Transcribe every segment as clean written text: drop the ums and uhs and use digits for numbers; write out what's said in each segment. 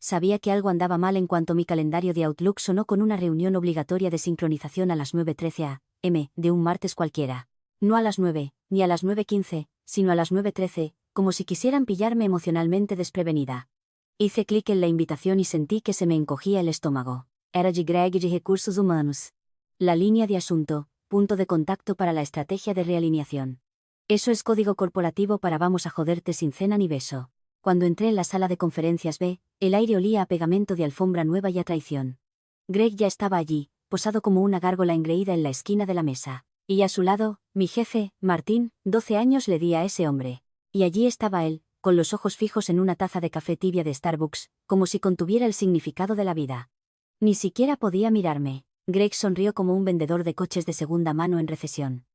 Sabía que algo andaba mal en cuanto mi calendario de Outlook sonó con una reunión obligatoria de sincronización a las 9:13 a.m. de un martes cualquiera. No a las 9, ni a las 9:15, sino a las 9:13, como si quisieran pillarme emocionalmente desprevenida. Hice clic en la invitación y sentí que se me encogía el estómago. Era de Greg de Recursos Humanos. La línea de asunto, punto de contacto para la estrategia de realineación. Eso es código corporativo para vamos a joderte sin cena ni beso. Cuando entré en la sala de conferencias B, el aire olía a pegamento de alfombra nueva y a traición. Greg ya estaba allí, posado como una gárgola engreída en la esquina de la mesa. Y a su lado, mi jefe, Martín, 12 años le di a ese hombre. Y allí estaba él, con los ojos fijos en una taza de café tibia de Starbucks, como si contuviera el significado de la vida. Ni siquiera podía mirarme. Greg sonrió como un vendedor de coches de segunda mano en recesión.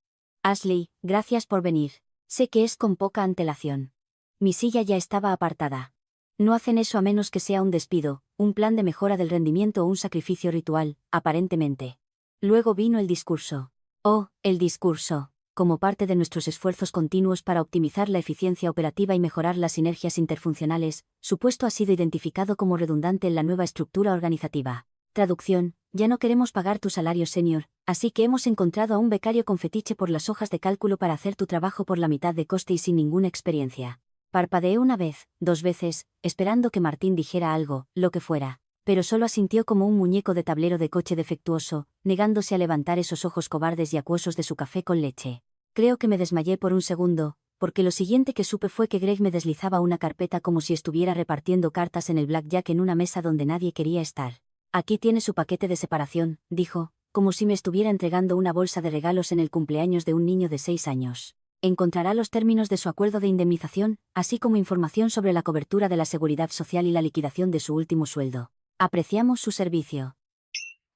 Ashley, gracias por venir. Sé que es con poca antelación. Mi silla ya estaba apartada. No hacen eso a menos que sea un despido, un plan de mejora del rendimiento o un sacrificio ritual, aparentemente. Luego vino el discurso. Oh, el discurso. Como parte de nuestros esfuerzos continuos para optimizar la eficiencia operativa y mejorar las sinergias interfuncionales, su puesto ha sido identificado como redundante en la nueva estructura organizativa. Traducción: ya no queremos pagar tu salario senior, así que hemos encontrado a un becario con fetiche por las hojas de cálculo para hacer tu trabajo por la mitad de coste y sin ninguna experiencia. Parpadeé una vez, 2 veces, esperando que Martín dijera algo, lo que fuera, pero solo asintió como un muñeco de tablero de coche defectuoso, negándose a levantar esos ojos cobardes y acuosos de su café con leche. Creo que me desmayé por un segundo, porque lo siguiente que supe fue que Greg me deslizaba una carpeta como si estuviera repartiendo cartas en el blackjack en una mesa donde nadie quería estar. Aquí tiene su paquete de separación, dijo, como si me estuviera entregando una bolsa de regalos en el cumpleaños de un niño de 6 años. Encontrará los términos de su acuerdo de indemnización, así como información sobre la cobertura de la seguridad social y la liquidación de su último sueldo. Apreciamos su servicio.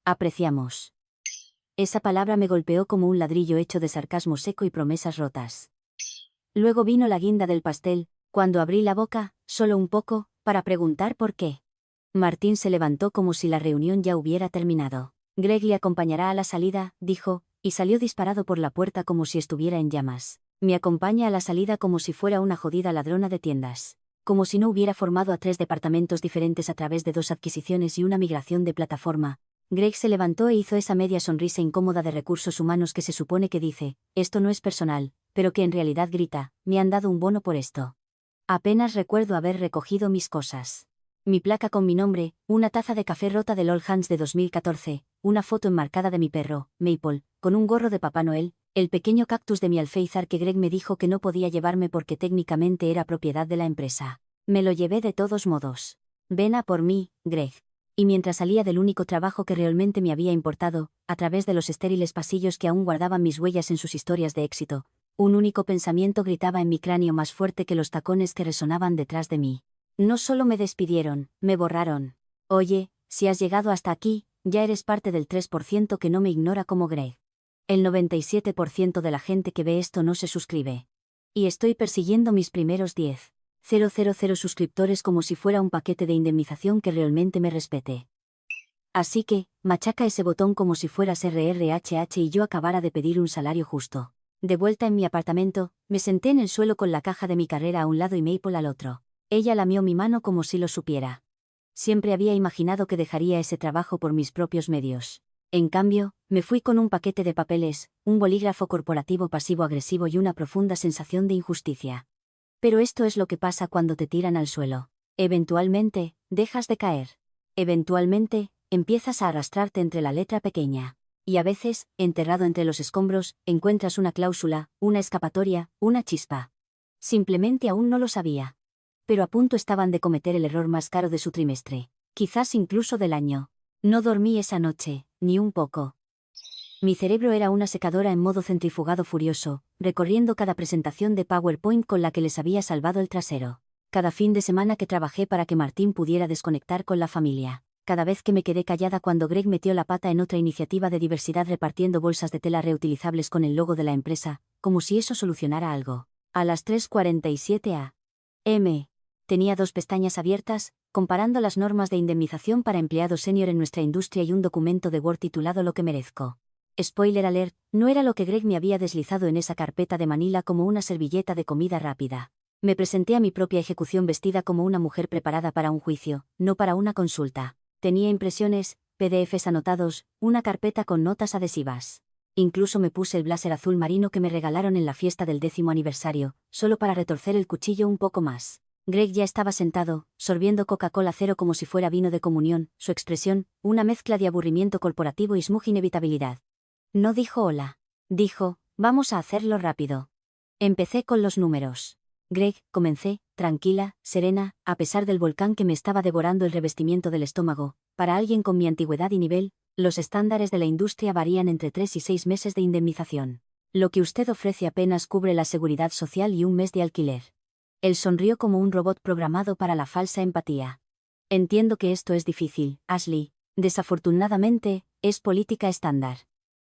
Apreciamos. Esa palabra me golpeó como un ladrillo hecho de sarcasmo seco y promesas rotas. Luego vino la guinda del pastel, cuando abrí la boca, solo un poco, para preguntar por qué. Martín se levantó como si la reunión ya hubiera terminado. Greg le acompañará a la salida, dijo, y salió disparado por la puerta como si estuviera en llamas. Me acompaña a la salida como si fuera una jodida ladrona de tiendas. Como si no hubiera formado a 3 departamentos diferentes a través de 2 adquisiciones y una migración de plataforma. Greg se levantó e hizo esa media sonrisa incómoda de recursos humanos que se supone que dice, esto no es personal, pero que en realidad grita, me han dado un bono por esto. Apenas recuerdo haber recogido mis cosas. Mi placa con mi nombre, una taza de café rota del All Hands de 2014, una foto enmarcada de mi perro, Maple, con un gorro de Papá Noel, el pequeño cactus de mi alféizar que Greg me dijo que no podía llevarme porque técnicamente era propiedad de la empresa. Me lo llevé de todos modos. Ven a por mí, Greg. Y mientras salía del único trabajo que realmente me había importado, a través de los estériles pasillos que aún guardaban mis huellas en sus historias de éxito, un único pensamiento gritaba en mi cráneo más fuerte que los tacones que resonaban detrás de mí. No solo me despidieron, me borraron. Oye, si has llegado hasta aquí, ya eres parte del 3% que no me ignora como Greg. El 97% de la gente que ve esto no se suscribe. Y estoy persiguiendo mis primeros 10,000 suscriptores como si fuera un paquete de indemnización que realmente me respete. Así que, machaca ese botón como si fueras RRHH y yo acabara de pedir un salario justo. De vuelta en mi apartamento, me senté en el suelo con la caja de mi carrera a un lado y Maple al otro. Ella lamió mi mano como si lo supiera. Siempre había imaginado que dejaría ese trabajo por mis propios medios. En cambio, me fui con un paquete de papeles, un bolígrafo corporativo pasivo-agresivo y una profunda sensación de injusticia. Pero esto es lo que pasa cuando te tiran al suelo. Eventualmente, dejas de caer. Eventualmente, empiezas a arrastrarte entre la letra pequeña. Y a veces, enterrado entre los escombros, encuentras una cláusula, una escapatoria, una chispa. Simplemente aún no lo sabía. Pero a punto estaban de cometer el error más caro de su trimestre. Quizás incluso del año. No dormí esa noche, ni un poco. Mi cerebro era una secadora en modo centrifugado furioso, recorriendo cada presentación de PowerPoint con la que les había salvado el trasero. Cada fin de semana que trabajé para que Martín pudiera desconectar con la familia. Cada vez que me quedé callada cuando Greg metió la pata en otra iniciativa de diversidad repartiendo bolsas de tela reutilizables con el logo de la empresa, como si eso solucionara algo. A las 3:47 a.m. Tenía 2 pestañas abiertas, comparando las normas de indemnización para empleados senior en nuestra industria y un documento de Word titulado Lo que merezco. Spoiler alert, no era lo que Greg me había deslizado en esa carpeta de Manila como una servilleta de comida rápida. Me presenté a mi propia ejecución vestida como una mujer preparada para un juicio, no para una consulta. Tenía impresiones, PDFs anotados, una carpeta con notas adhesivas. Incluso me puse el blazer azul marino que me regalaron en la fiesta del 10º aniversario, solo para retorcer el cuchillo un poco más. Greg ya estaba sentado, sorbiendo Coca-Cola cero como si fuera vino de comunión, su expresión, una mezcla de aburrimiento corporativo y smug inevitabilidad. No dijo hola. Dijo, vamos a hacerlo rápido. Empecé con los números. Greg, comencé, tranquila, serena, a pesar del volcán que me estaba devorando el revestimiento del estómago. Para alguien con mi antigüedad y nivel, los estándares de la industria varían entre 3 y 6 meses de indemnización. Lo que usted ofrece apenas cubre la seguridad social y un mes de alquiler. Él sonrió como un robot programado para la falsa empatía. Entiendo que esto es difícil, Ashley. Desafortunadamente, es política estándar.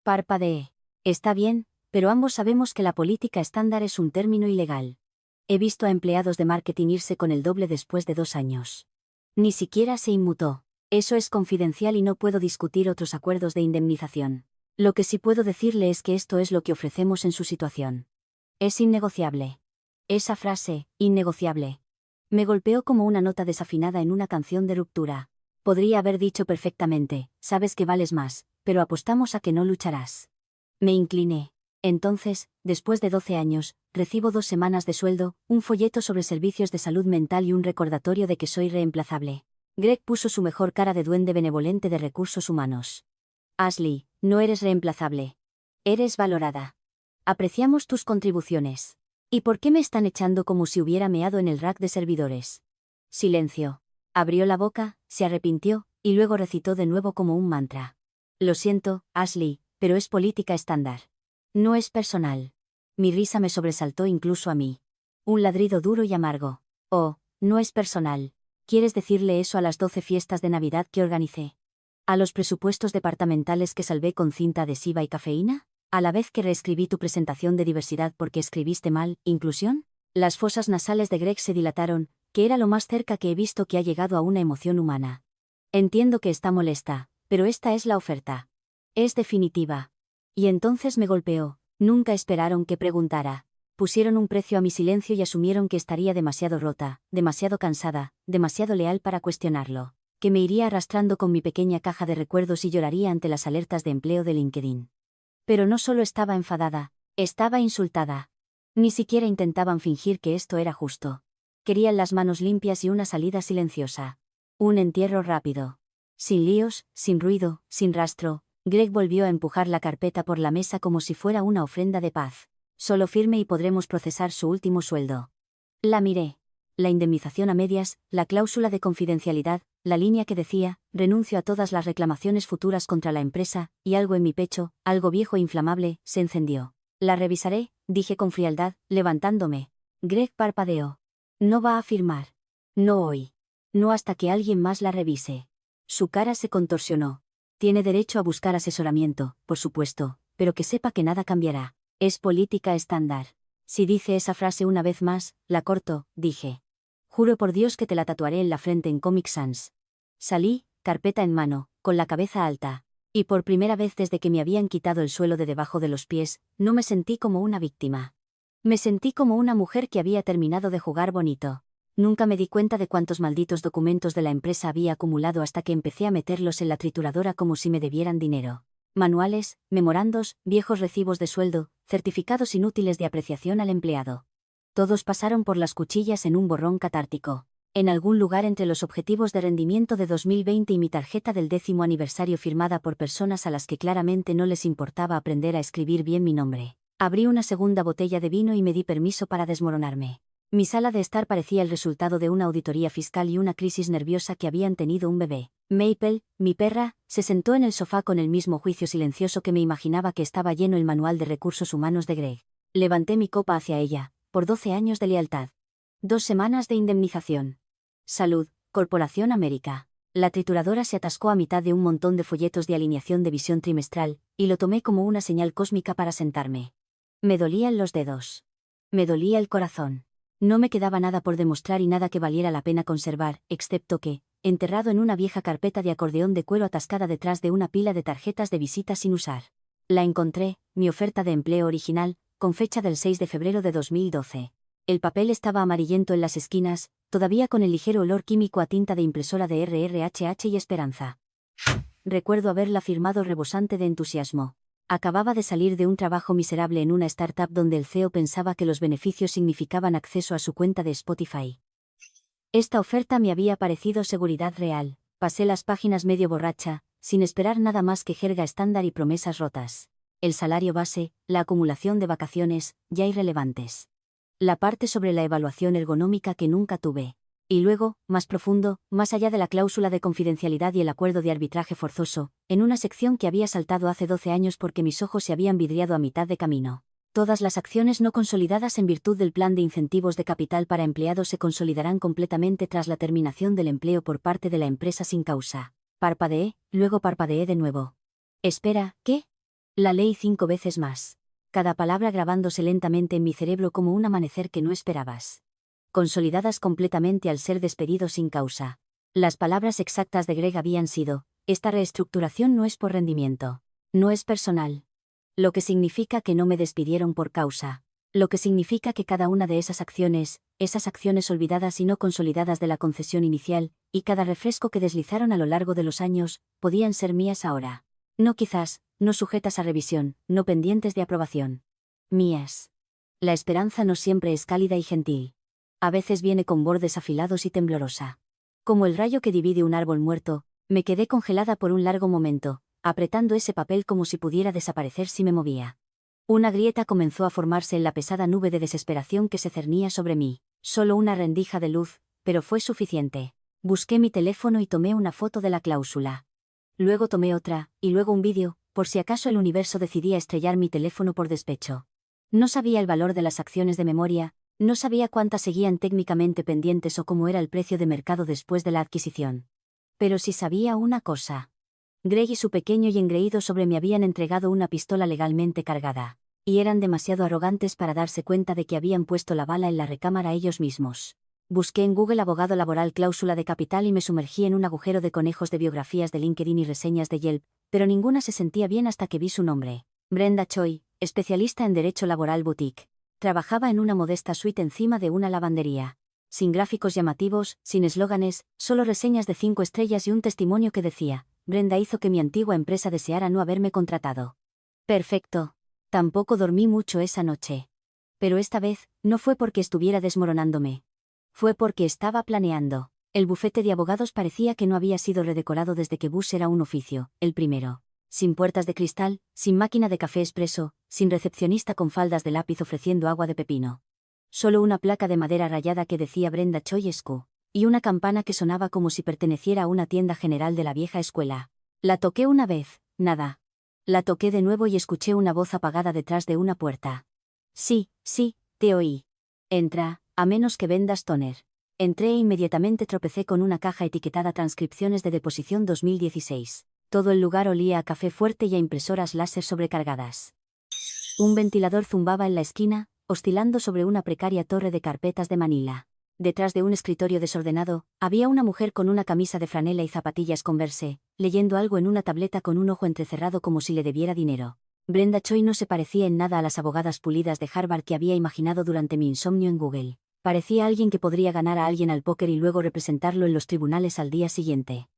Parpadeé. Está bien, pero ambos sabemos que la política estándar es un término ilegal. He visto a empleados de marketing irse con el doble después de 2 años. Ni siquiera se inmutó. Eso es confidencial y no puedo discutir otros acuerdos de indemnización. Lo que sí puedo decirle es que esto es lo que ofrecemos en su situación. Es innegociable. Esa frase, innegociable, me golpeó como una nota desafinada en una canción de ruptura. Podría haber dicho perfectamente, sabes que vales más, pero apostamos a que no lucharás. Me incliné. Entonces, después de 12 años, recibo 2 semanas de sueldo, un folleto sobre servicios de salud mental y un recordatorio de que soy reemplazable. Greg puso su mejor cara de duende benevolente de recursos humanos. Ashley, no eres reemplazable. Eres valorada. Apreciamos tus contribuciones. ¿Y por qué me están echando como si hubiera meado en el rack de servidores? Silencio. Abrió la boca, se arrepintió, y luego recitó de nuevo como un mantra. Lo siento, Ashley, pero es política estándar. No es personal. Mi risa me sobresaltó incluso a mí. Un ladrido duro y amargo. Oh, no es personal. ¿Quieres decirle eso a las 12 fiestas de Navidad que organicé? ¿A los presupuestos departamentales que salvé con cinta adhesiva y cafeína? ¿A la vez que reescribí tu presentación de diversidad porque escribiste mal, inclusión? Las fosas nasales de Greg se dilataron, que era lo más cerca que he visto que ha llegado a una emoción humana. Entiendo que está molesta, pero esta es la oferta. Es definitiva. Y entonces me golpeó. Nunca esperaron que preguntara. Pusieron un precio a mi silencio y asumieron que estaría demasiado rota, demasiado cansada, demasiado leal para cuestionarlo. Que me iría arrastrando con mi pequeña caja de recuerdos y lloraría ante las alertas de empleo de LinkedIn. Pero no solo estaba enfadada, estaba insultada. Ni siquiera intentaban fingir que esto era justo. Querían las manos limpias y una salida silenciosa. Un entierro rápido. Sin líos, sin ruido, sin rastro, Greg volvió a empujar la carpeta por la mesa como si fuera una ofrenda de paz. Solo firme y podremos procesar su último sueldo. La miré. La indemnización a medias, la cláusula de confidencialidad, la línea que decía, renuncio a todas las reclamaciones futuras contra la empresa, y algo en mi pecho, algo viejo e inflamable, se encendió. La revisaré, dije con frialdad, levantándome. Greg parpadeó. No va a firmar. No hoy. No hasta que alguien más la revise. Su cara se contorsionó. Tiene derecho a buscar asesoramiento, por supuesto, pero que sepa que nada cambiará. Es política estándar. Si dice esa frase una vez más, la corto, dije. Juro por Dios que te la tatuaré en la frente en Comic Sans. Salí, carpeta en mano, con la cabeza alta. Y por primera vez desde que me habían quitado el suelo de debajo de los pies, no me sentí como una víctima. Me sentí como una mujer que había terminado de jugar bonito. Nunca me di cuenta de cuántos malditos documentos de la empresa había acumulado hasta que empecé a meterlos en la trituradora como si me debieran dinero. Manuales, memorandos, viejos recibos de sueldo, certificados inútiles de apreciación al empleado. Todos pasaron por las cuchillas en un borrón catártico. En algún lugar entre los objetivos de rendimiento de 2020 y mi tarjeta del 10º aniversario firmada por personas a las que claramente no les importaba aprender a escribir bien mi nombre. Abrí una segunda botella de vino y me di permiso para desmoronarme. Mi sala de estar parecía el resultado de una auditoría fiscal y una crisis nerviosa que habían tenido un bebé. Maple, mi perra, se sentó en el sofá con el mismo juicio silencioso que me imaginaba que estaba lleno el manual de recursos humanos de Greg. Levanté mi copa hacia ella, por 12 años de lealtad. 2 semanas de indemnización. Salud, Corporación América. La trituradora se atascó a mitad de un montón de folletos de alineación de visión trimestral, y lo tomé como una señal cósmica para sentarme. Me dolían los dedos. Me dolía el corazón. No me quedaba nada por demostrar y nada que valiera la pena conservar, excepto que, enterrado en una vieja carpeta de acordeón de cuero atascada detrás de una pila de tarjetas de visita sin usar. La encontré, mi oferta de empleo original, con fecha del 6 de febrero de 2012. El papel estaba amarillento en las esquinas, todavía con el ligero olor químico a tinta de impresora de RRHH y Esperanza. Recuerdo haberla firmado rebosante de entusiasmo. Acababa de salir de un trabajo miserable en una startup donde el CEO pensaba que los beneficios significaban acceso a su cuenta de Spotify. Esta oferta me había parecido seguridad real. Pasé las páginas medio borracha, sin esperar nada más que jerga estándar y promesas rotas. El salario base, la acumulación de vacaciones, ya irrelevantes. La parte sobre la evaluación ergonómica que nunca tuve. Y luego, más profundo, más allá de la cláusula de confidencialidad y el acuerdo de arbitraje forzoso, en una sección que había saltado hace 12 años porque mis ojos se habían vidriado a mitad de camino. Todas las acciones no consolidadas en virtud del plan de incentivos de capital para empleados se consolidarán completamente tras la terminación del empleo por parte de la empresa sin causa. Parpadeé, luego parpadeé de nuevo. Espera, ¿qué? La leí 5 veces más. Cada palabra grabándose lentamente en mi cerebro como un amanecer que no esperabas. Consolidadas completamente al ser despedido sin causa. Las palabras exactas de Greg habían sido: esta reestructuración no es por rendimiento. No es personal. Lo que significa que no me despidieron por causa. Lo que significa que cada una de esas acciones olvidadas y no consolidadas de la concesión inicial, y cada refresco que deslizaron a lo largo de los años, podían ser mías ahora. No quizás, no sujetas a revisión, no pendientes de aprobación. Mías. La esperanza no siempre es cálida y gentil. A veces viene con bordes afilados y temblorosa. Como el rayo que divide un árbol muerto, me quedé congelada por un largo momento, apretando ese papel como si pudiera desaparecer si me movía. Una grieta comenzó a formarse en la pesada nube de desesperación que se cernía sobre mí. Solo una rendija de luz, pero fue suficiente. Busqué mi teléfono y tomé una foto de la cláusula. Luego tomé otra, y luego un vídeo, por si acaso el universo decidía estrellar mi teléfono por despecho. No sabía el valor de las acciones de memoria, no sabía cuántas seguían técnicamente pendientes o cómo era el precio de mercado después de la adquisición. Pero sí sabía una cosa. Greg y su pequeño y engreído sobre me habían entregado una pistola legalmente cargada. Y eran demasiado arrogantes para darse cuenta de que habían puesto la bala en la recámara ellos mismos. Busqué en Google abogado laboral cláusula de capital y me sumergí en un agujero de conejos de biografías de LinkedIn y reseñas de Yelp, pero ninguna se sentía bien hasta que vi su nombre. Brenda Choi, especialista en Derecho Laboral Boutique. Trabajaba en una modesta suite encima de una lavandería. Sin gráficos llamativos, sin eslóganes, solo reseñas de 5 estrellas y un testimonio que decía: Brenda hizo que mi antigua empresa deseara no haberme contratado. Perfecto. Tampoco dormí mucho esa noche. Pero esta vez, no fue porque estuviera desmoronándome. Fue porque estaba planeando. El bufete de abogados parecía que no había sido redecorado desde que Bush era un oficio, el primero. Sin puertas de cristal, sin máquina de café expreso, sin recepcionista con faldas de lápiz ofreciendo agua de pepino. Solo una placa de madera rayada que decía Brenda Choi School, y una campana que sonaba como si perteneciera a una tienda general de la vieja escuela. La toqué una vez, nada. La toqué de nuevo y escuché una voz apagada detrás de una puerta. Sí, te oí. Entra, a menos que vendas toner. Entré e inmediatamente tropecé con una caja etiquetada Transcripciones de Deposición 2016. Todo el lugar olía a café fuerte y a impresoras láser sobrecargadas. Un ventilador zumbaba en la esquina, oscilando sobre una precaria torre de carpetas de Manila. Detrás de un escritorio desordenado, había una mujer con una camisa de franela y zapatillas Converse, leyendo algo en una tableta con un ojo entrecerrado como si le debiera dinero. Brenda Choi no se parecía en nada a las abogadas pulidas de Harvard que había imaginado durante mi insomnio en Google. Parecía alguien que podría ganar a alguien al póker y luego representarlo en los tribunales al día siguiente.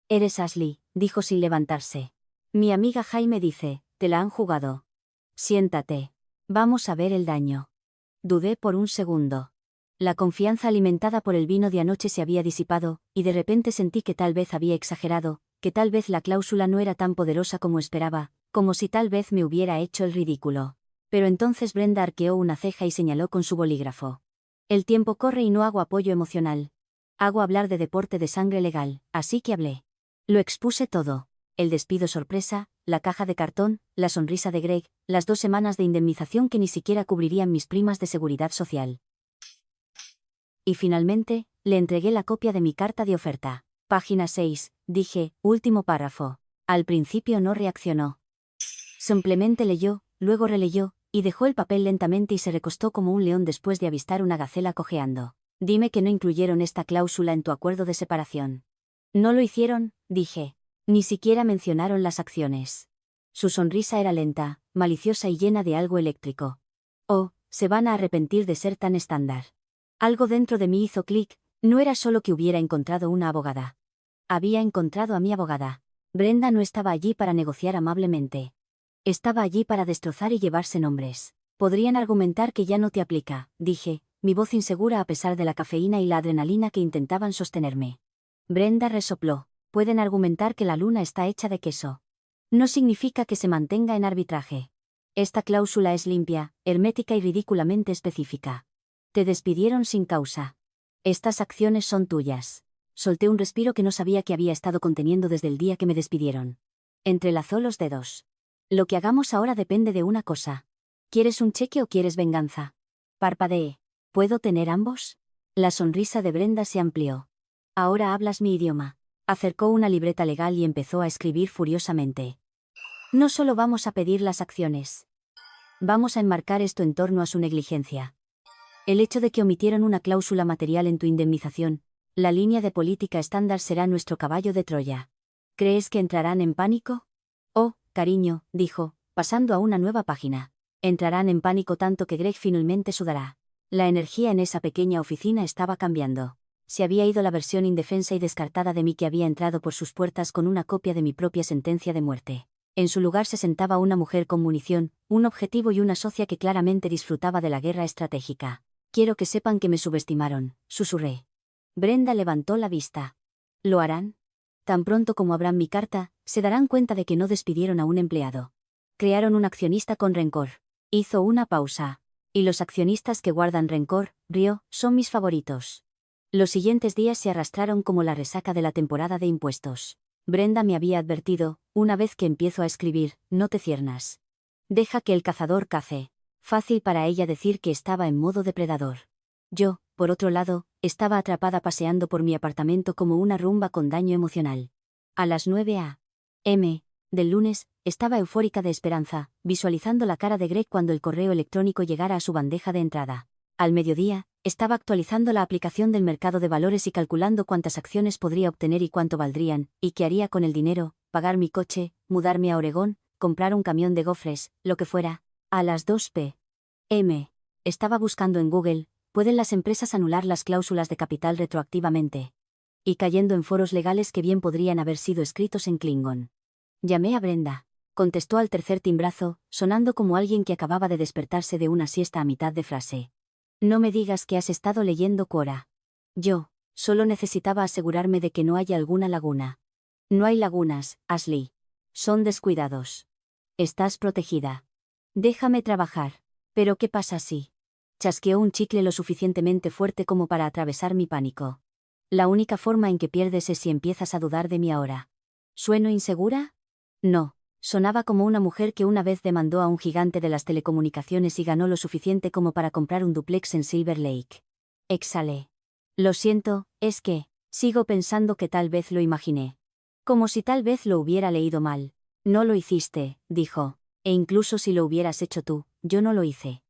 «Eres Ashley», dijo sin levantarse. «Mi amiga Jaime dice, te la han jugado. Siéntate. Vamos a ver el daño». Dudé por un segundo. La confianza alimentada por el vino de anoche se había disipado, y de repente sentí que tal vez había exagerado, que tal vez la cláusula no era tan poderosa como esperaba, como si tal vez me hubiera hecho el ridículo. Pero entonces Brenda arqueó una ceja y señaló con su bolígrafo. «El tiempo corre y no hago apoyo emocional. Hago hablar de deporte de sangre legal, así que hablé. Lo expuse todo. El despido sorpresa, la caja de cartón, la sonrisa de Greg, las 2 semanas de indemnización que ni siquiera cubrirían mis primas de seguridad social. Y finalmente, le entregué la copia de mi carta de oferta. Página 6, dije, último párrafo. Al principio no reaccionó. Simplemente leyó, luego releyó, y dejó el papel lentamente y se recostó como un león después de avistar una gacela cojeando. Dime que no incluyeron esta cláusula en tu acuerdo de separación. No lo hicieron, dije. Ni siquiera mencionaron las acciones. Su sonrisa era lenta, maliciosa y llena de algo eléctrico. Oh, Se van a arrepentir de ser tan estándar. Algo dentro de mí hizo clic, no era solo que hubiera encontrado una abogada. Había encontrado a mi abogada. Brenda no estaba allí para negociar amablemente. Estaba allí para destrozar y llevarse nombres. Podrían argumentar que ya no te aplica, dije, mi voz insegura a pesar de la cafeína y la adrenalina que intentaban sostenerme. Brenda resopló. Pueden argumentar que la luna está hecha de queso. No significa que se mantenga en arbitraje. Esta cláusula es limpia, hermética y ridículamente específica. Te despidieron sin causa. Estas acciones son tuyas. Solté un respiro que no sabía que había estado conteniendo desde el día que me despidieron. Entrelazó los dedos. Lo que hagamos ahora depende de una cosa. ¿Quieres un cheque o quieres venganza? Parpadeé. ¿Puedo tener ambos? La sonrisa de Brenda se amplió. Ahora hablas mi idioma. Acercó una libreta legal y empezó a escribir furiosamente. No solo vamos a pedir las acciones. Vamos a enmarcar esto en torno a su negligencia. El hecho de que omitieron una cláusula material en tu indemnización, la línea de política estándar será nuestro caballo de Troya. ¿Crees que entrarán en pánico? Oh, cariño, dijo, pasando a una nueva página. Entrarán en pánico tanto que Greg finalmente sudará. La energía en esa pequeña oficina estaba cambiando. Se había ido la versión indefensa y descartada de mí que había entrado por sus puertas con una copia de mi propia sentencia de muerte. En su lugar se sentaba una mujer con munición, un objetivo y una socia que claramente disfrutaba de la guerra estratégica. Quiero que sepan que me subestimaron, susurré. Brenda levantó la vista. ¿Lo harán? Tan pronto como abran mi carta, se darán cuenta de que no despidieron a un empleado. Crearon un accionista con rencor. Hizo una pausa. Y los accionistas que guardan rencor, rió, son mis favoritos. Los siguientes días se arrastraron como la resaca de la temporada de impuestos. Brenda me había advertido, una vez que empiezo a escribir, no te ciernas. Deja que el cazador cace. Fácil para ella decir que estaba en modo depredador. Yo, por otro lado, estaba atrapada paseando por mi apartamento como una rumba con daño emocional. A las 9 a.m. del lunes, estaba eufórica de esperanza, visualizando la cara de Greg cuando el correo electrónico llegara a su bandeja de entrada. Al mediodía, estaba actualizando la aplicación del mercado de valores y calculando cuántas acciones podría obtener y cuánto valdrían, y qué haría con el dinero, pagar mi coche, mudarme a Oregón, comprar un camión de gofres, lo que fuera. A las 2 p.m. estaba buscando en Google, ¿pueden las empresas anular las cláusulas de capital retroactivamente? Y cayendo en foros legales que bien podrían haber sido escritos en Klingon. Llamé a Brenda. Contestó al tercer timbrazo, sonando como alguien que acababa de despertarse de una siesta a mitad de frase. No me digas que has estado leyendo Quora. Yo, solo necesitaba asegurarme de que no haya alguna laguna. No hay lagunas, Ashley. Son descuidados. Estás protegida. Déjame trabajar. ¿Pero qué pasa si? Chasqueó un chicle lo suficientemente fuerte como para atravesar mi pánico. La única forma en que pierdes es si empiezas a dudar de mí ahora. ¿Sueno insegura? No. Sonaba como una mujer que una vez demandó a un gigante de las telecomunicaciones y ganó lo suficiente como para comprar un dúplex en Silver Lake. Exhalé. Lo siento, es que, sigo pensando que tal vez lo imaginé. Como si tal vez lo hubiera leído mal. No lo hiciste, dijo. E incluso si lo hubieras hecho tú, yo no lo hice.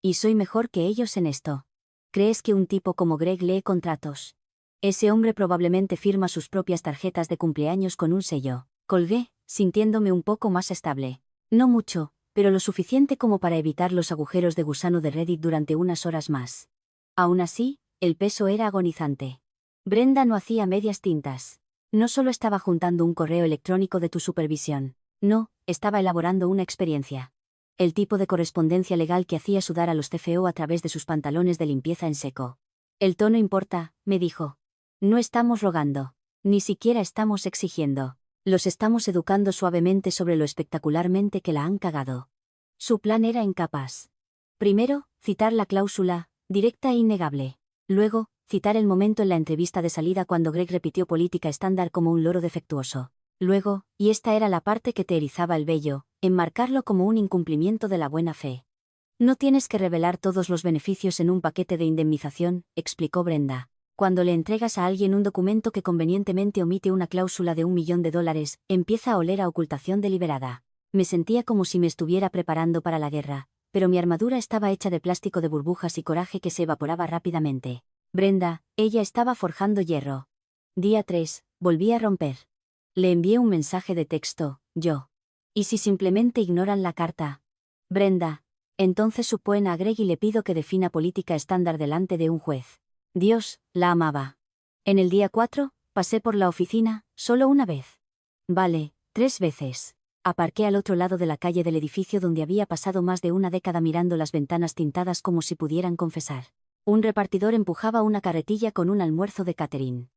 Y soy mejor que ellos en esto. ¿Crees que un tipo como Greg lee contratos? Ese hombre probablemente firma sus propias tarjetas de cumpleaños con un sello. Colgué, sintiéndome un poco más estable. No mucho, pero lo suficiente como para evitar los agujeros de gusano de Reddit durante unas horas más. Aún así, el peso era agonizante. Brenda no hacía medias tintas. No solo estaba juntando un correo electrónico de tu supervisión. No, estaba elaborando una experiencia. El tipo de correspondencia legal que hacía sudar a los CFO a través de sus pantalones de limpieza en seco. El tono importa, me dijo. No estamos rogando. Ni siquiera estamos exigiendo. Los estamos educando suavemente sobre lo espectacularmente que la han cagado. Su plan era en capas. Primero, citar la cláusula, directa e innegable. Luego, citar el momento en la entrevista de salida cuando Greg repitió política estándar como un loro defectuoso. Luego, y esta era la parte que te erizaba el vello, enmarcarlo como un incumplimiento de la buena fe. No tienes que revelar todos los beneficios en un paquete de indemnización, explicó Brenda. Cuando le entregas a alguien un documento que convenientemente omite una cláusula de $1.000.000, empieza a oler a ocultación deliberada. Me sentía como si me estuviera preparando para la guerra, pero mi armadura estaba hecha de plástico de burbujas y coraje que se evaporaba rápidamente. Brenda, ella estaba forjando hierro. Día 3, volví a romper. Le envié un mensaje de texto, yo. ¿Y si simplemente ignoran la carta? Brenda, Entonces supone a Greg y le pido que defina política estándar delante de un juez. Dios, la amaba. En el día 4, pasé por la oficina, solo una vez. Vale, 3 veces. Aparqué al otro lado de la calle del edificio donde había pasado más de una década mirando las ventanas tintadas como si pudieran confesar. Un repartidor empujaba una carretilla con un almuerzo de catering.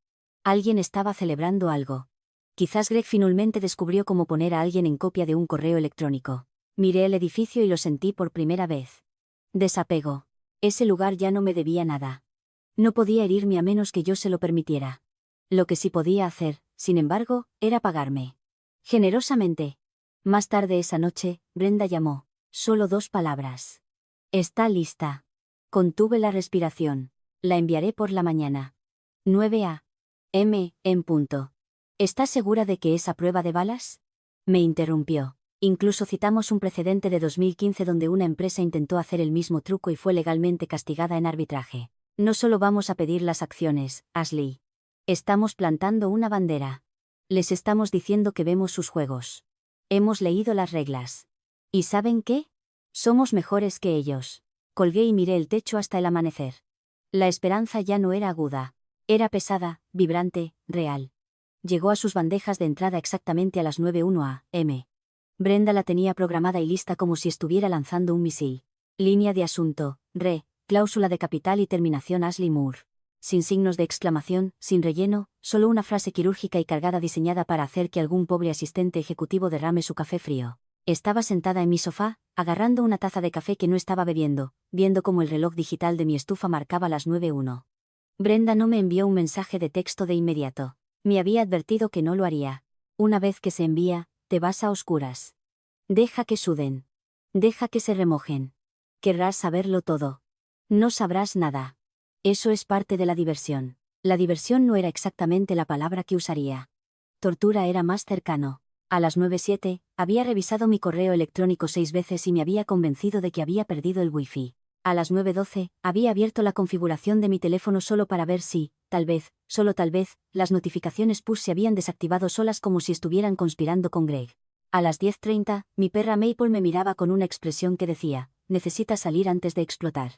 Alguien estaba celebrando algo. Quizás Greg finalmente descubrió cómo poner a alguien en copia de un correo electrónico. Miré el edificio y lo sentí por primera vez. Desapego. Ese lugar ya no me debía nada. No podía herirme a menos que yo se lo permitiera. Lo que sí podía hacer, sin embargo, era pagarme. Generosamente. Más tarde esa noche, Brenda llamó. Solo 2 palabras. Está lista. Contuve la respiración. La enviaré por la mañana. 9 a.m. en punto. ¿Estás segura de que es a prueba de balas? Me interrumpió. Incluso citamos un precedente de 2015 donde una empresa intentó hacer el mismo truco y fue legalmente castigada en arbitraje. No solo vamos a pedir las acciones, Ashley. Estamos plantando una bandera. Les estamos diciendo que vemos sus juegos. Hemos leído las reglas. ¿Y saben qué? Somos mejores que ellos. Colgué y miré el techo hasta el amanecer. La esperanza ya no era aguda. Era pesada, vibrante, real. Llegó a sus bandejas de entrada exactamente a las 9:01 a.m. Brenda la tenía programada y lista como si estuviera lanzando un misil. Línea de asunto, cláusula de capital y terminación Ashley Moore. Sin signos de exclamación, sin relleno, solo una frase quirúrgica y cargada diseñada para hacer que algún pobre asistente ejecutivo derrame su café frío. Estaba sentada en mi sofá, agarrando una taza de café que no estaba bebiendo, viendo cómo el reloj digital de mi estufa marcaba las 9:01. Brenda no me envió un mensaje de texto de inmediato. Me había advertido que no lo haría. Una vez que se envía, te vas a oscuras. Deja que suden. Deja que se remojen. Querrás saberlo todo. No sabrás nada. Eso es parte de la diversión. La diversión no era exactamente la palabra que usaría. Tortura era más cercano. A las 9:07, había revisado mi correo electrónico 6 veces y me había convencido de que había perdido el wifi. A las 9:12, había abierto la configuración de mi teléfono solo para ver si, tal vez, solo tal vez, las notificaciones push se habían desactivado solas como si estuvieran conspirando con Greg. A las 10:30, mi perra Maple me miraba con una expresión que decía, necesitas salir antes de explotar.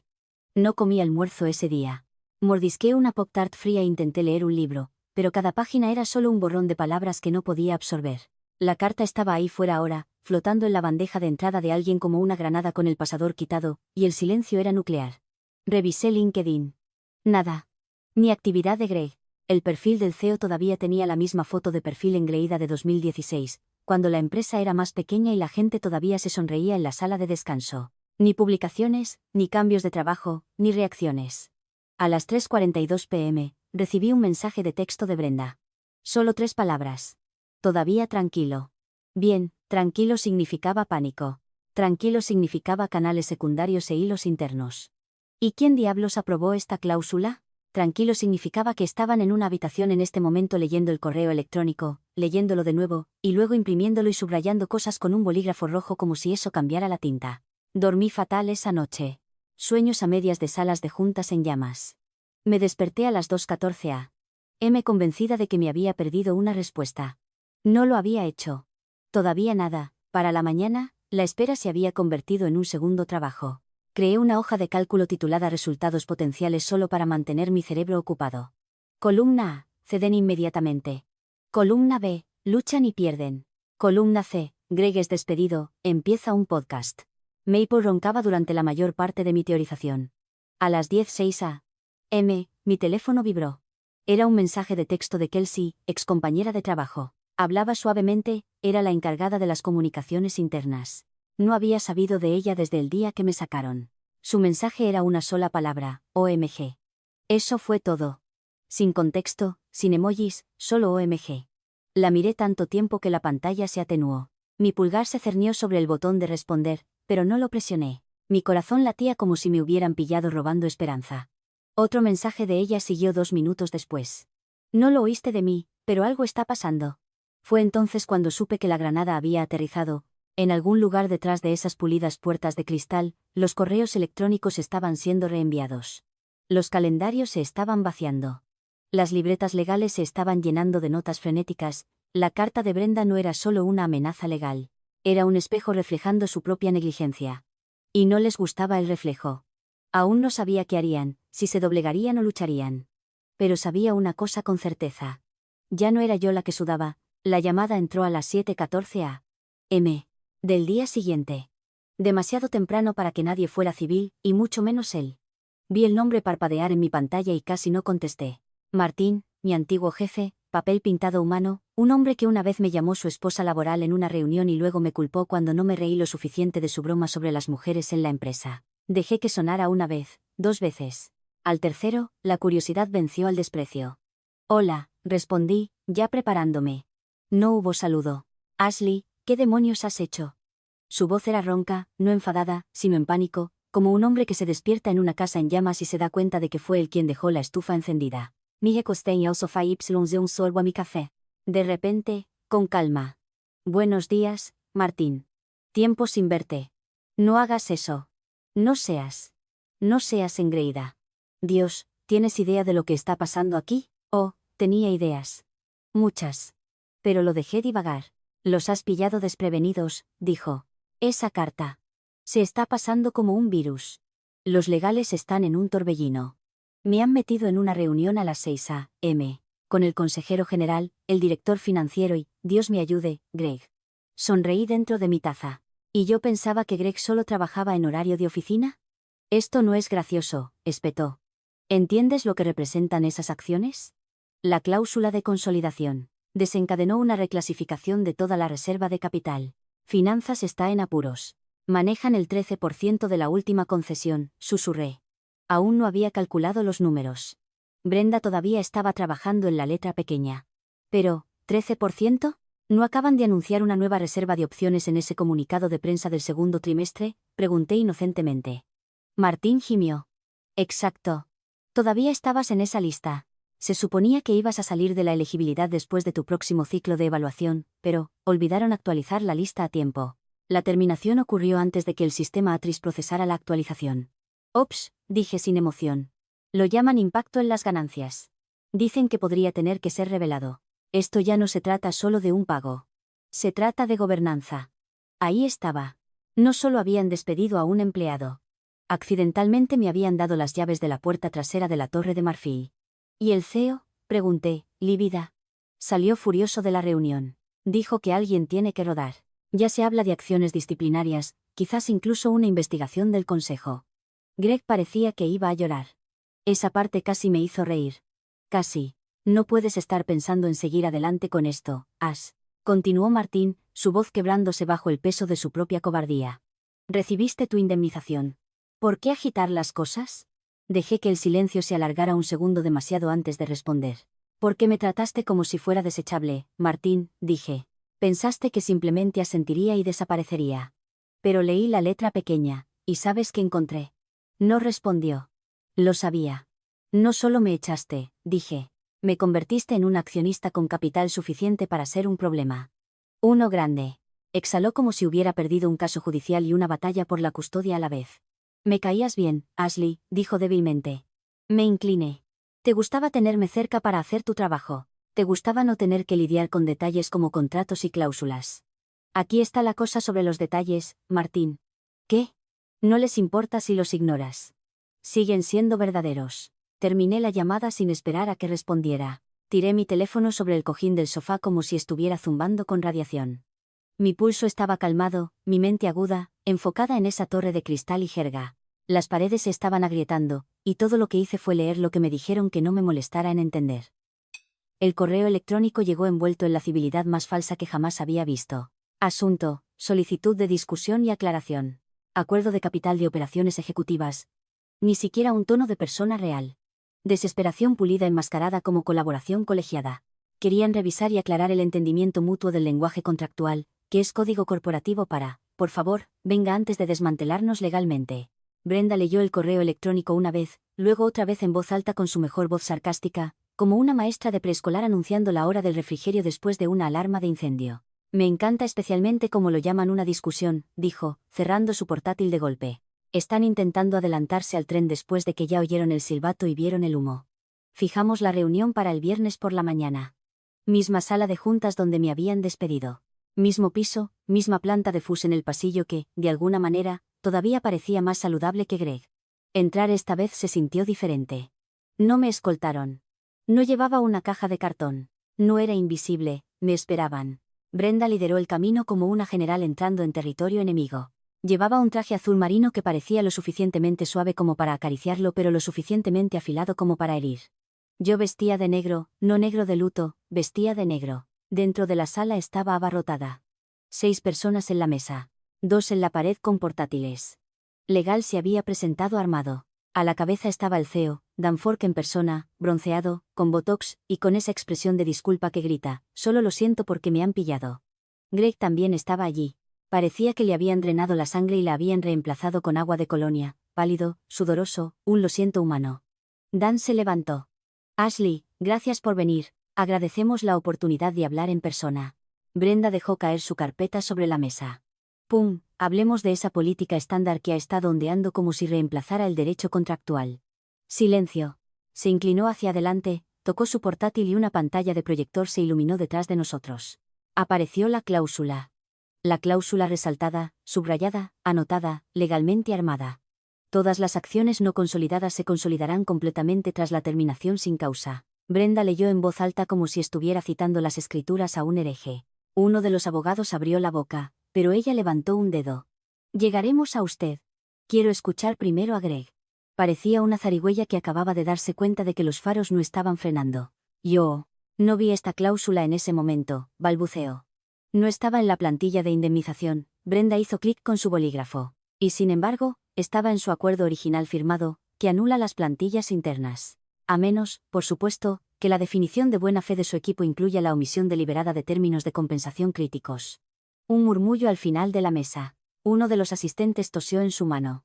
No comí almuerzo ese día. Mordisqué una Pop-Tart fría e intenté leer un libro, pero cada página era solo un borrón de palabras que no podía absorber. La carta estaba ahí fuera ahora, flotando en la bandeja de entrada de alguien como una granada con el pasador quitado, y el silencio era nuclear. Revisé LinkedIn. Nada. Ni actividad de Greg. El perfil del CEO todavía tenía la misma foto de perfil engreída de 2016, cuando la empresa era más pequeña y la gente todavía se sonreía en la sala de descanso. Ni publicaciones, ni cambios de trabajo, ni reacciones. A las 3:42 p.m., recibí un mensaje de texto de Brenda. Solo 3 palabras. Todavía tranquilo. Bien, tranquilo significaba pánico. Tranquilo significaba canales secundarios e hilos internos. ¿Y quién diablos aprobó esta cláusula? Tranquilo significaba que estaban en una habitación en este momento leyendo el correo electrónico, leyéndolo de nuevo, y luego imprimiéndolo y subrayando cosas con un bolígrafo rojo como si eso cambiara la tinta. Dormí fatal esa noche. Sueños a medias de salas de juntas en llamas. Me desperté a las 2:14 a.m. convencida de que me había perdido una respuesta. No lo había hecho. Todavía nada. Para la mañana, la espera se había convertido en un segundo trabajo. Creé una hoja de cálculo titulada Resultados potenciales solo para mantener mi cerebro ocupado. Columna A. Ceden inmediatamente. Columna B. Luchan y pierden. Columna C. Greg es despedido, empieza un podcast. Maple roncaba durante la mayor parte de mi teorización. A las 10:06 a.m., mi teléfono vibró. Era un mensaje de texto de Kelsey, excompañera de trabajo. Hablaba suavemente, era la encargada de las comunicaciones internas. No había sabido de ella desde el día que me sacaron. Su mensaje era una sola palabra, OMG. Eso fue todo. Sin contexto, sin emojis, solo OMG. La miré tanto tiempo que la pantalla se atenuó. Mi pulgar se cernió sobre el botón de responder, pero no lo presioné. Mi corazón latía como si me hubieran pillado robando esperanza. Otro mensaje de ella siguió 2 minutos después. No lo oíste de mí, pero algo está pasando. Fue entonces cuando supe que la granada había aterrizado. En algún lugar detrás de esas pulidas puertas de cristal, los correos electrónicos estaban siendo reenviados. Los calendarios se estaban vaciando. Las libretas legales se estaban llenando de notas frenéticas. La carta de Brenda no era solo una amenaza legal. Era un espejo reflejando su propia negligencia. Y no les gustaba el reflejo. Aún no sabía qué harían, si se doblegarían o lucharían. Pero sabía una cosa con certeza. Ya no era yo la que sudaba. La llamada entró a las 7:14 a.m. del día siguiente. Demasiado temprano para que nadie fuera civil, y mucho menos él. Vi el nombre parpadear en mi pantalla y casi no contesté. Martín, mi antiguo jefe, papel pintado humano, un hombre que una vez me llamó su esposa laboral en una reunión y luego me culpó cuando no me reí lo suficiente de su broma sobre las mujeres en la empresa. Dejé que sonara una vez, 2 veces. Al tercero, la curiosidad venció al desprecio. Hola, respondí, ya preparándome. No hubo saludo. Ashley, ¿qué demonios has hecho? Su voz era ronca, no enfadada, sino en pánico, como un hombre que se despierta en una casa en llamas y se da cuenta de que fue él quien dejó la estufa encendida. Me recosté en el sofá y de un sorbo a mi café. De repente, con calma. Buenos días, Martín. Tiempo sin verte. No hagas eso. No seas engreída. Dios, ¿tienes idea de lo que está pasando aquí? Oh, tenía ideas. Muchas. Pero lo dejé divagar. Los has pillado desprevenidos, dijo. Esa carta. Se está pasando como un virus. Los legales están en un torbellino. Me han metido en una reunión a las 6 a.m. con el consejero general, el director financiero y, Dios me ayude, Greg. Sonreí dentro de mi taza. ¿Y yo pensaba que Greg solo trabajaba en horario de oficina? Esto no es gracioso, espetó. ¿Entiendes lo que representan esas acciones? La cláusula de consolidación desencadenó una reclasificación de toda la reserva de capital. Finanzas está en apuros. Manejan el 13% de la última concesión, susurré. Aún no había calculado los números. Brenda todavía estaba trabajando en la letra pequeña. Pero, ¿13%? ¿No acaban de anunciar una nueva reserva de opciones en ese comunicado de prensa del segundo trimestre? Pregunté inocentemente. Martín gimió. Exacto. Todavía estabas en esa lista. Se suponía que ibas a salir de la elegibilidad después de tu próximo ciclo de evaluación, pero olvidaron actualizar la lista a tiempo. La terminación ocurrió antes de que el sistema Atris procesara la actualización. Ops, dije sin emoción. Lo llaman impacto en las ganancias. Dicen que podría tener que ser revelado. Esto ya no se trata solo de un pago. Se trata de gobernanza. Ahí estaba. No solo habían despedido a un empleado. Accidentalmente me habían dado las llaves de la puerta trasera de la Torre de Marfil. ¿Y el CEO? Pregunté, lívida. Salió furioso de la reunión. Dijo que alguien tiene que rodar. Ya se habla de acciones disciplinarias, quizás incluso una investigación del consejo. Greg parecía que iba a llorar. Esa parte casi me hizo reír. Casi. No puedes estar pensando en seguir adelante con esto, Ash. Continuó Martín, su voz quebrándose bajo el peso de su propia cobardía. Recibiste tu indemnización. ¿Por qué agitar las cosas? Dejé que el silencio se alargara un segundo demasiado antes de responder. ¿Por qué me trataste como si fuera desechable, Martín? Dije. Pensaste que simplemente asentiría y desaparecería. Pero leí la letra pequeña, y ¿sabes qué encontré? No respondió. Lo sabía. No solo me echaste, dije. Me convertiste en un accionista con capital suficiente para ser un problema. Uno grande. Exhaló como si hubiera perdido un caso judicial y una batalla por la custodia a la vez. Me caías bien, Ashley, dijo débilmente. Me incliné. Te gustaba tenerme cerca para hacer tu trabajo. Te gustaba no tener que lidiar con detalles como contratos y cláusulas. Aquí está la cosa sobre los detalles, Martín. ¿Qué? No les importa si los ignoras. Siguen siendo verdaderos. Terminé la llamada sin esperar a que respondiera. Tiré mi teléfono sobre el cojín del sofá como si estuviera zumbando con radiación. Mi pulso estaba calmado, mi mente aguda, enfocada en esa torre de cristal y jerga. Las paredes se estaban agrietando, y todo lo que hice fue leer lo que me dijeron que no me molestara en entender. El correo electrónico llegó envuelto en la civilidad más falsa que jamás había visto. Asunto, solicitud de discusión y aclaración. Acuerdo de capital de operaciones ejecutivas. Ni siquiera un tono de persona real. Desesperación pulida enmascarada como colaboración colegiada. Querían revisar y aclarar el entendimiento mutuo del lenguaje contractual, que es código corporativo para, por favor, venga antes de desmantelarnos legalmente. Brenda leyó el correo electrónico una vez, luego otra vez en voz alta con su mejor voz sarcástica, como una maestra de preescolar anunciando la hora del refrigerio después de una alarma de incendio. Me encanta especialmente cómo lo llaman una discusión, dijo, cerrando su portátil de golpe. Están intentando adelantarse al tren después de que ya oyeron el silbato y vieron el humo. Fijamos la reunión para el viernes por la mañana. Misma sala de juntas donde me habían despedido. Mismo piso, misma planta de FUS en el pasillo que, de alguna manera, Todavía parecía más saludable que Greg. Entrar esta vez se sintió diferente. No me escoltaron. No llevaba una caja de cartón. No era invisible, me esperaban. Brenda lideró el camino como una general entrando en territorio enemigo. Llevaba un traje azul marino que parecía lo suficientemente suave como para acariciarlo, pero lo suficientemente afilado como para herir. Yo vestía de negro, no negro de luto, vestía de negro. Dentro de la sala estaba abarrotada. 6 personas en la mesa. 2 en la pared con portátiles. Legal se había presentado armado. A la cabeza estaba el CEO, Danforth en persona, bronceado, con botox, y con esa expresión de disculpa que grita, solo lo siento porque me han pillado. Greg también estaba allí. Parecía que le habían drenado la sangre y la habían reemplazado con agua de colonia, pálido, sudoroso, un lo siento humano. Dan se levantó. Ashley, gracias por venir, agradecemos la oportunidad de hablar en persona. Brenda dejó caer su carpeta sobre la mesa. Pum, hablemos de esa política estándar que ha estado ondeando como si reemplazara el derecho contractual. Silencio. Se inclinó hacia adelante, tocó su portátil y una pantalla de proyector se iluminó detrás de nosotros. Apareció la cláusula. La cláusula resaltada, subrayada, anotada, legalmente armada. Todas las acciones no consolidadas se consolidarán completamente tras la terminación sin causa. Brenda leyó en voz alta como si estuviera citando las escrituras a un hereje. Uno de los abogados abrió la boca, pero ella levantó un dedo. Llegaremos a usted. Quiero escuchar primero a Greg. Parecía una zarigüeya que acababa de darse cuenta de que los faros no estaban frenando. Yo no vi esta cláusula en ese momento, balbuceó. No estaba en la plantilla de indemnización. Brenda hizo clic con su bolígrafo. Y sin embargo, estaba en su acuerdo original firmado, que anula las plantillas internas. A menos, por supuesto, que la definición de buena fe de su equipo incluya la omisión deliberada de términos de compensación críticos. Un murmullo al final de la mesa. Uno de los asistentes tosió en su mano.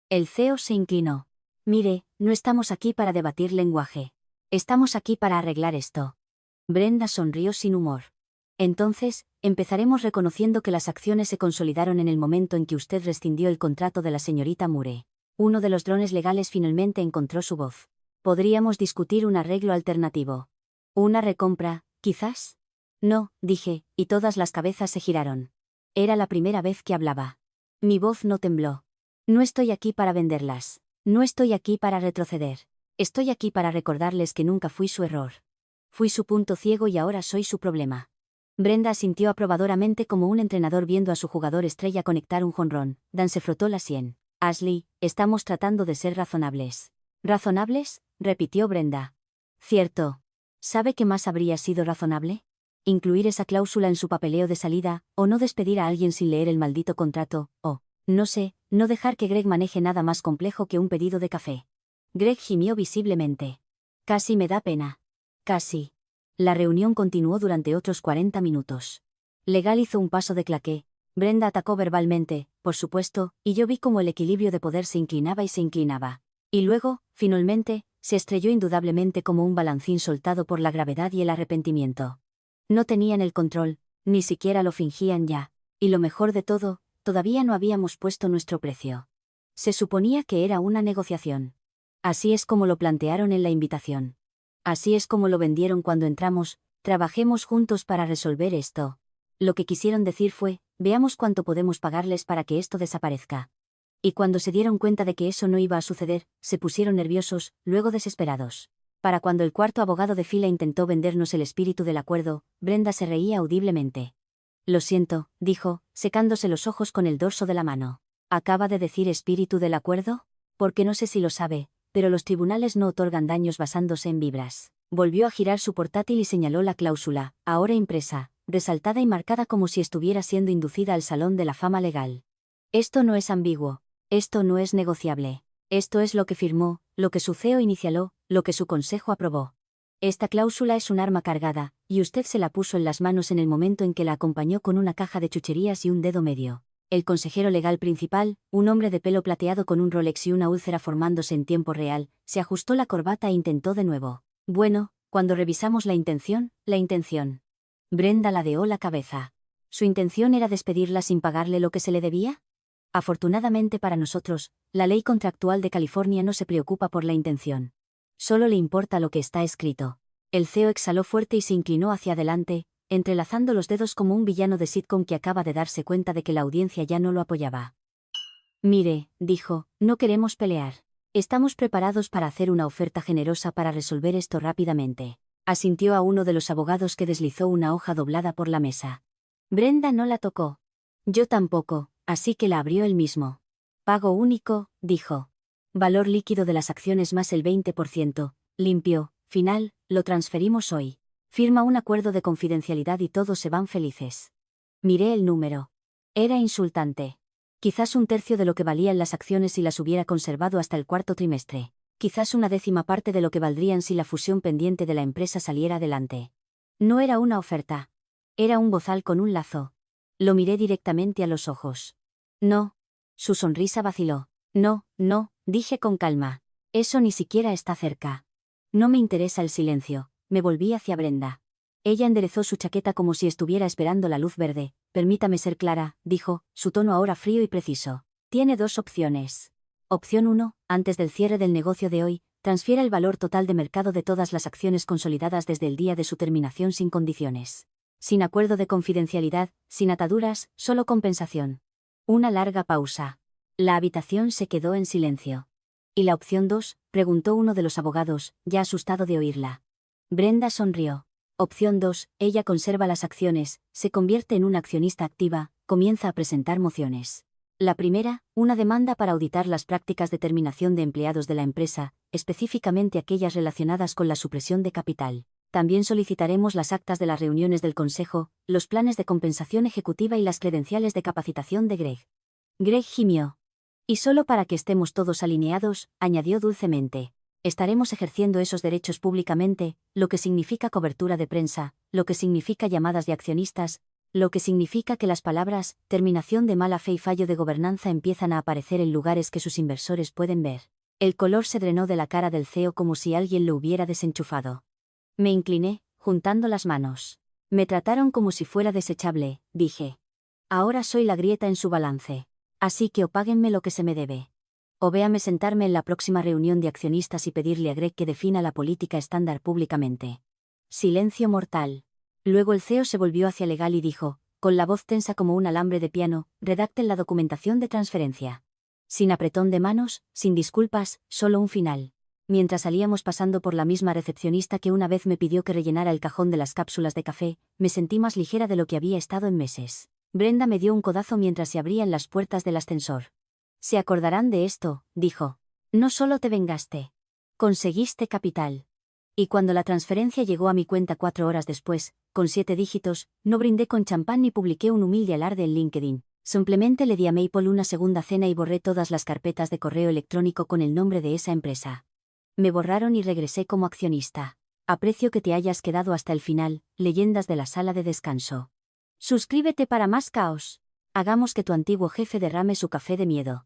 El CEO se inclinó. Mire, no estamos aquí para debatir lenguaje. Estamos aquí para arreglar esto. Brenda sonrió sin humor. Entonces, empezaremos reconociendo que las acciones se consolidaron en el momento en que usted rescindió el contrato de la señorita Moore. Uno de los drones legales finalmente encontró su voz. Podríamos discutir un arreglo alternativo. ¿Una recompra, quizás? No, dije, y todas las cabezas se giraron. Era la primera vez que hablaba. Mi voz no tembló. No estoy aquí para venderlas. No estoy aquí para retroceder. Estoy aquí para recordarles que nunca fui su error. Fui su punto ciego y ahora soy su problema. Brenda asintió aprobadoramente como un entrenador viendo a su jugador estrella conectar un jonrón. Dan se frotó la sien. Ashley, estamos tratando de ser razonables. ¿Razonables?, repitió Brenda. Cierto. ¿Sabe qué más habría sido razonable? Incluir esa cláusula en su papeleo de salida, o no despedir a alguien sin leer el maldito contrato, o, no sé, no dejar que Greg maneje nada más complejo que un pedido de café. Greg gimió visiblemente. Casi me da pena. Casi. La reunión continuó durante otros 40 minutos. Legal hizo un paso de claqué. Brenda atacó verbalmente, por supuesto, y yo vi cómo el equilibrio de poder se inclinaba y se inclinaba. Y luego, finalmente, se estrelló indudablemente como un balancín soltado por la gravedad y el arrepentimiento. No tenían el control, ni siquiera lo fingían ya. Y lo mejor de todo, todavía no habíamos puesto nuestro precio. Se suponía que era una negociación. Así es como lo plantearon en la invitación. Así es como lo vendieron cuando entramos, trabajemos juntos para resolver esto. Lo que quisieron decir fue, veamos cuánto podemos pagarles para que esto desaparezca. Y cuando se dieron cuenta de que eso no iba a suceder, se pusieron nerviosos, luego desesperados. Para cuando el cuarto abogado de fila intentó vendernos el espíritu del acuerdo, Brenda se reía audiblemente. Lo siento, dijo, secándose los ojos con el dorso de la mano. ¿Acaba de decir espíritu del acuerdo? Porque no sé si lo sabe, pero los tribunales no otorgan daños basándose en vibras. Volvió a girar su portátil y señaló la cláusula, ahora impresa, resaltada y marcada como si estuviera siendo inducida al Salón de la Fama Legal. Esto no es ambiguo. Esto no es negociable. Esto es lo que firmó, lo que su CEO inicialó, lo que su consejo aprobó. Esta cláusula es un arma cargada, y usted se la puso en las manos en el momento en que la acompañó con una caja de chucherías y un dedo medio. El consejero legal principal, un hombre de pelo plateado con un Rolex y una úlcera formándose en tiempo real, se ajustó la corbata e intentó de nuevo. Bueno, cuando revisamos la intención. Brenda ladeó la cabeza. ¿Su intención era despedirla sin pagarle lo que se le debía? Afortunadamente para nosotros, la ley contractual de California no se preocupa por la intención. Solo le importa lo que está escrito. El CEO exhaló fuerte y se inclinó hacia adelante, entrelazando los dedos como un villano de sitcom que acaba de darse cuenta de que la audiencia ya no lo apoyaba. Mire, dijo, no queremos pelear. Estamos preparados para hacer una oferta generosa para resolver esto rápidamente. Asintió a uno de los abogados que deslizó una hoja doblada por la mesa. Brenda no la tocó. Yo tampoco, así que la abrió él mismo. Pago único, dijo. Valor líquido de las acciones más el 20%, limpio, final, lo transferimos hoy. Firma un acuerdo de confidencialidad y todos se van felices. Miré el número. Era insultante. Quizás un tercio de lo que valían las acciones si las hubiera conservado hasta el cuarto trimestre. Quizás una décima parte de lo que valdrían si la fusión pendiente de la empresa saliera adelante. No era una oferta. Era un bozal con un lazo. Lo miré directamente a los ojos. No. Su sonrisa vaciló. No, no, dije con calma. Eso ni siquiera está cerca. No me interesa el silencio. Me volví hacia Brenda. Ella enderezó su chaqueta como si estuviera esperando la luz verde. Permítame ser clara, dijo, su tono ahora frío y preciso. Tiene dos opciones. Opción 1, antes del cierre del negocio de hoy, transfiera el valor total de mercado de todas las acciones consolidadas desde el día de su terminación sin condiciones. Sin acuerdo de confidencialidad, sin ataduras, solo compensación. Una larga pausa. La habitación se quedó en silencio. ¿Y la opción 2? Preguntó uno de los abogados, ya asustado de oírla. Brenda sonrió. Opción 2, ella conserva las acciones, se convierte en una accionista activa, comienza a presentar mociones. La primera, una demanda para auditar las prácticas de terminación de empleados de la empresa, específicamente aquellas relacionadas con la supresión de capital. También solicitaremos las actas de las reuniones del Consejo, los planes de compensación ejecutiva y las credenciales de capacitación de Greg. Greg gimió. Y solo para que estemos todos alineados, añadió dulcemente. Estaremos ejerciendo esos derechos públicamente, lo que significa cobertura de prensa, lo que significa llamadas de accionistas, lo que significa que las palabras, terminación de mala fe y fallo de gobernanza empiezan a aparecer en lugares que sus inversores pueden ver. El color se drenó de la cara del CEO como si alguien lo hubiera desenchufado. Me incliné, juntando las manos. Me trataron como si fuera desechable, dije. Ahora soy la grieta en su balance. Así que o páguenme lo que se me debe. O véame sentarme en la próxima reunión de accionistas y pedirle a Greg que defina la política estándar públicamente. Silencio mortal. Luego el CEO se volvió hacia legal y dijo, con la voz tensa como un alambre de piano, redacten la documentación de transferencia. Sin apretón de manos, sin disculpas, solo un final. Mientras salíamos pasando por la misma recepcionista que una vez me pidió que rellenara el cajón de las cápsulas de café, me sentí más ligera de lo que había estado en meses. Brenda me dio un codazo mientras se abrían las puertas del ascensor. Se acordarán de esto, dijo. No solo te vengaste. Conseguiste capital. Y cuando la transferencia llegó a mi cuenta 4 horas después, con 7 dígitos, no brindé con champán ni publiqué un humilde alarde en LinkedIn. Simplemente le di a Maple una segunda cena y borré todas las carpetas de correo electrónico con el nombre de esa empresa. Me borraron y regresé como accionista. Aprecio que te hayas quedado hasta el final, leyendas de la sala de descanso. Suscríbete para más caos. Hagamos que tu antiguo jefe derrame su café de miedo.